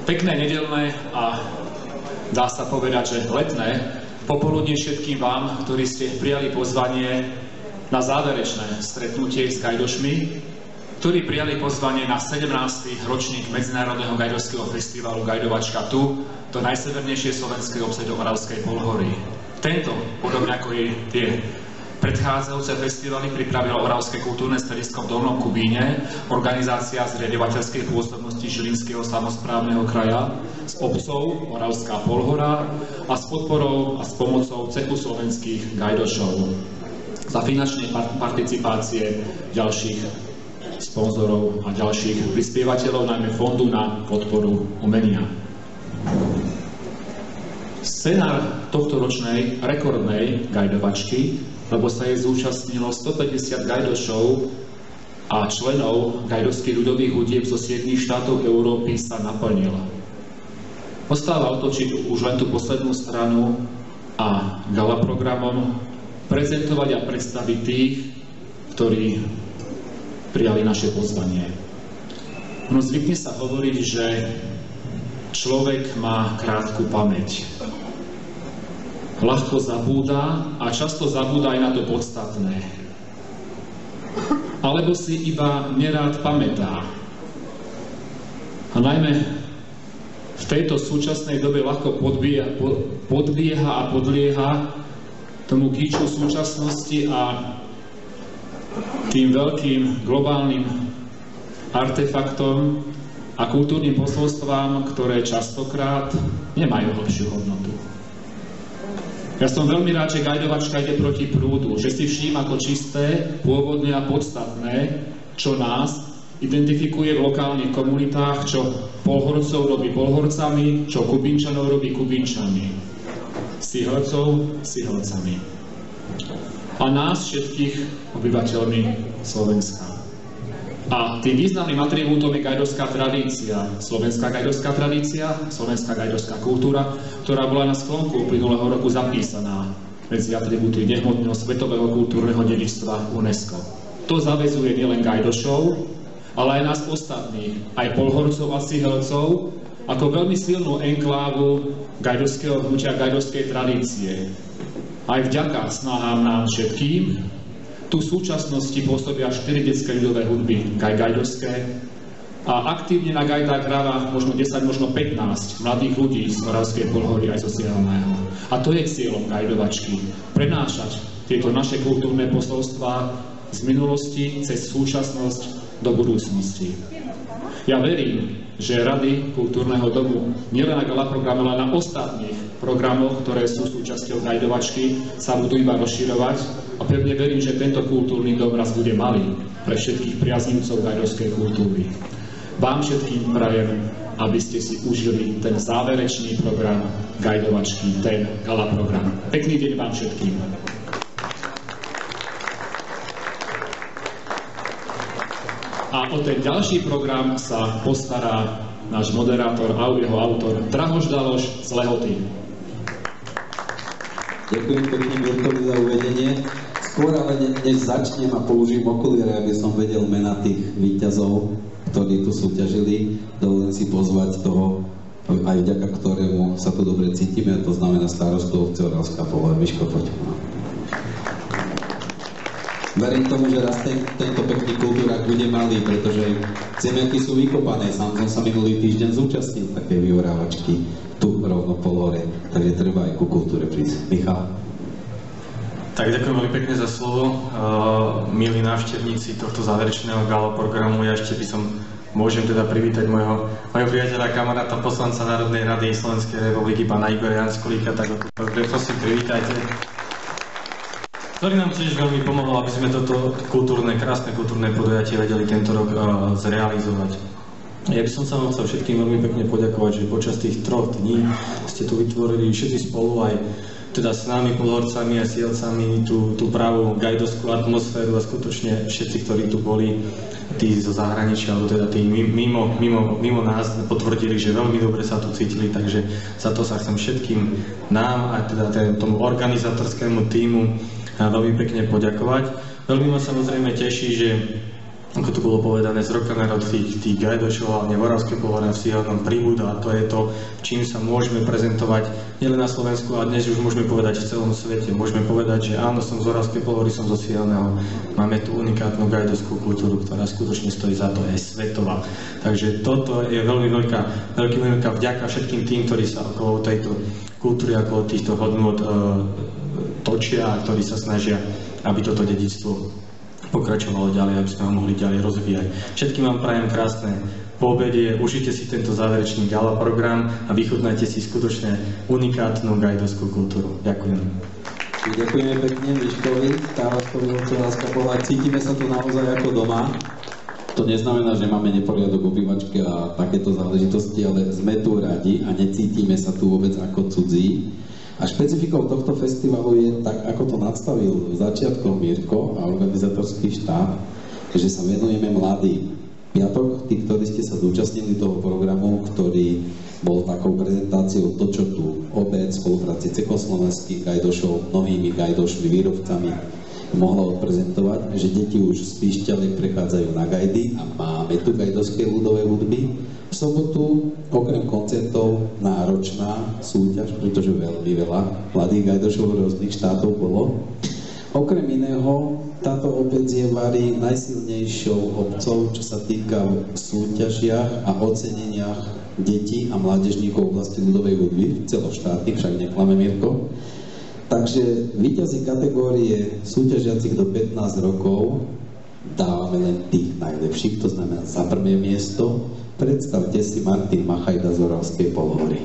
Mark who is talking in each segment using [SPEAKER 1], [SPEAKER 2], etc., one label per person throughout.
[SPEAKER 1] Pekné nedeľné a dá sa povedať, že letné popoludne všetkým vám, ktorí ste prijali pozvanie na záverečné stretnutie s gajdošmi, ktorí prijali pozvanie na 17. ročník Medzinárodného gajdošského festivalu Gajdovačka tu, do najsevernejšej slovenskej obce do Oravskej Polhory. Tento, podobne ako i tie predchádzajúce festivaly, pripravilo Oravské kultúrne stredisko v Dolnom Kubíne, organizácia zriaďovateľskej pôsobnosti Žilinského samosprávneho kraja s obcov Oravská Polhora a s podporou a s pomocou cechu slovenských gajdošov za finančné participácie ďalších sponzorov a ďalších prispievateľov, najmä Fondu na podporu umenia. Scenár tohto ročnej rekordnej gajdovačky, lebo sa jej zúčastnilo 150 gajdošov a členov gajdovských ľudových hudieb zo 7 štátov Európy, sa naplnil. Ostáva otočiť už len tú poslednú stranu a gala programom prezentovať a predstaviť tých, ktorí prijali naše pozvanie. No zvykne sa hovoriť, že človek má krátku pamäť. Ľahko zabúda a často zabúda aj na to podstatné. Alebo si iba nerád pamätá. A najmä v tejto súčasnej dobe ľahko podbieha a podlieha tomu kýču súčasnosti a tým veľkým globálnym artefaktom a kultúrnym posolstvám, ktoré častokrát nemajú hlbšiu hodnotu. Ja som veľmi rád, že gajdovačka ide proti prúdu, že si všíma to čisté, pôvodné a podstatné, čo nás identifikuje v lokálnych komunitách, čo Polhorcov robí Polhorcami, čo Kubínčanov robí Kubínčami, Sihelcov Sihelcami a nás všetkých obyvateľmi Slovenska. A tým významným atribútom je gajdovská tradícia, slovenská gajdovská tradícia, slovenská gajdovská kultúra, ktorá bola na sklonku uplynulého roku zapísaná medzi atribúty nehmotného svetového kultúrneho dedičstva UNESCO. To zaväzuje nielen gajdošov, ale aj nás ostatných, aj Polhorcov a Sihelcov, ako veľmi silnú enklávu gajdovského hnutia, gajdovskej tradície. Aj vďaka snahám nám všetkým, tu v súčasnosti pôsobia 4 detské ľudové hudby gajdovské a aktívne na gajdách hráva možno 10, možno 15 mladých ľudí z Oravskej Polhory aj zo Sihelného. A to je cieľom gajdovačky. Prenášať tieto naše kultúrne posolstvá z minulosti cez súčasnosť do budúcnosti. Ja verím, že Rady kultúrneho domu nielen na gala programe, ale na ostatných programoch, ktoré sú súčasťou gajdovačky, sa budú iba rozširovať a pevne verím, že tento kultúrny dom raz bude malý pre všetkých priaznivcov gajdovskej kultúry. Vám všetkým prajem, aby ste si užili ten záverečný program gajdovačky, ten gala program. Pekný deň vám všetkým. A o ten ďalší program sa postará náš moderátor a jeho autor Drahoš Daloš z Lehoty.
[SPEAKER 2] Ďakujem pekne Mirkovi za uvedenie. Skôr ale než začnem a použijem okuliare, aby som vedel mena tých víťazov, ktorí tu súťažili, dovolím si pozvať toho, aj vďaka ktorému sa tu dobre cítime, a to znamená starostu obce Oravská Polhora. Miško, poď. Verím tomu, že raz tento pekný kultúrak bude malý, pretože zemiaky sú vykopané. Sám som sa minulý týždeň zúčastnil takej vyhorávačky tu rovno v Polhore, takže treba aj ku kultúre prísť. Michal.
[SPEAKER 3] Tak ďakujem veľmi pekne za slovo. Milí návštevníci tohto záverečného gala programu, ja ešte by som môžem teda privítať môjho priateľa, kamaráta, poslanca Národnej rady Slovenskej republiky, pána Igora Janskolíka, tak prosím, privítajte. Ktorý nám tiež veľmi pomohol, aby sme toto krásne kultúrne podujatie vedeli tento rok zrealizovať. Ja by som sa vám chcel všetkým veľmi pekne poďakovať, že počas tých 3 dní ste tu vytvorili všetci spolu, aj teda s nami, Polhorcami a Sihelcami, tú pravú gajdovskú atmosféru a skutočne všetci, ktorí tu boli, tí zo zahraničia, alebo teda tí mimo nás potvrdili, že veľmi dobre sa tu cítili, takže za to sa chcem všetkým nám a teda tomu organizátorskému tímu veľmi pekne poďakovať. Veľmi ma samozrejme teší, že ako to bolo povedané, z roka na rok tých gajdošov, hlavne v Oravskej Pohore v Sihelnom pribúda a to je to, čím sa môžeme prezentovať nielen na Slovensku, a dnes už môžeme povedať v celom svete. Môžeme povedať, že áno, som z Oravskej Pohory, som zo Sihelného. Máme tu unikátnu gajdovskú kultúru, ktorá skutočne stojí za to, je svetová. Takže toto je veľmi veľká vďaka všetkým tým, ktorí sa okolo tejto kultúry, okolo týchto hodnôt točia a ktorí sa snažia, aby toto dedičstvo pokračovalo ďalej, aby sme ho mohli ďalej rozvíjať. Všetkým vám prajem krásne poobedie, užite si tento záverečný gala program a vychutnajte si skutočne unikátnu gajdovskú kultúru. Ďakujem.
[SPEAKER 2] Ďakujeme pekne Miškovi, Károškovi, Očelárska Pohoda. Cítime sa tu naozaj ako doma. To neznamená, že máme neporiadok v obývačke a takéto záležitosti, ale sme tu radi a necítime sa tu vôbec ako cudzí. A špecifikou tohto festivalu je, tak ako to nadstavil začiatkom Mirko a organizátorský štáb, že sa venujeme mladým. Piatok, tí, ktorí ste sa zúčastnili toho programu, ktorý bol takou prezentáciou to, čo tu obec v spolupráci Cekoslovenských gajdošov, mnohými gajdošmi, výrobcami mohla odprezentovať, že deti už z Píšťalek prechádzajú na gajdy a máme tu gajdovské ľudové hudby. V sobotu, okrem koncertov, náročná súťaž, pretože veľmi veľa mladých gajdošov rôznych štátov bolo. Okrem iného, táto obec je Vári najsilnejšou obcov, čo sa týka v súťažiach a oceneniach detí a mládežníkov v oblasti ľudovej hudby, celoštátnych, však neklame Mirko. Takže víťazi kategórie súťažiacich do 15 rokov dávame len tých najlepších, to znamená za prvé miesto. Predstavte si Martin Machajda z Oravskej Pohory.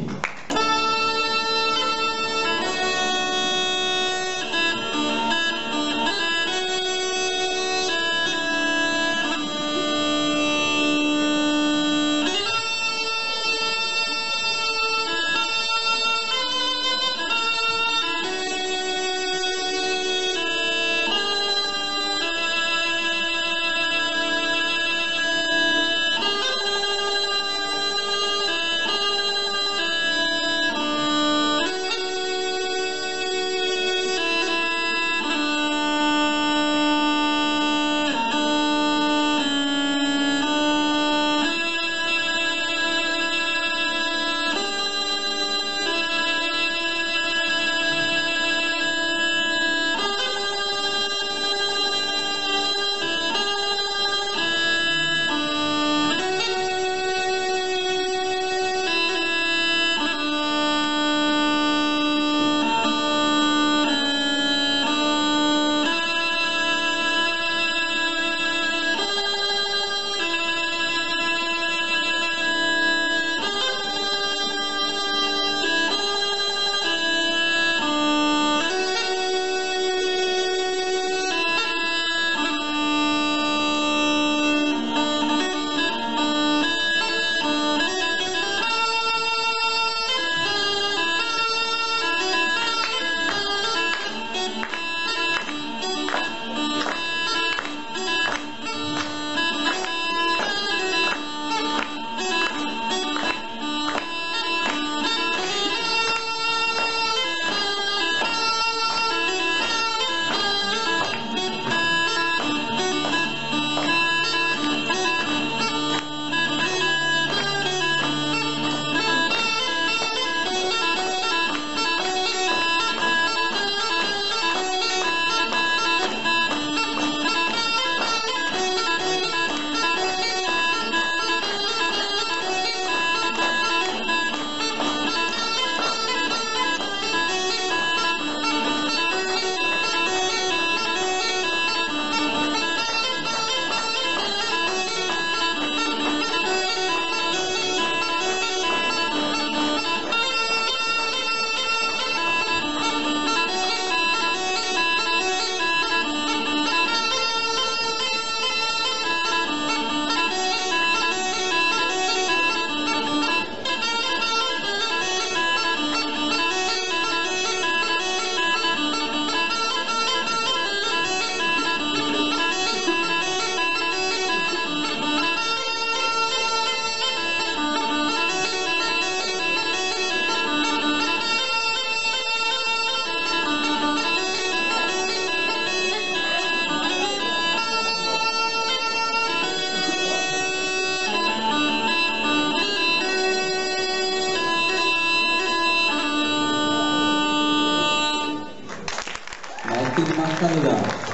[SPEAKER 2] kandidát.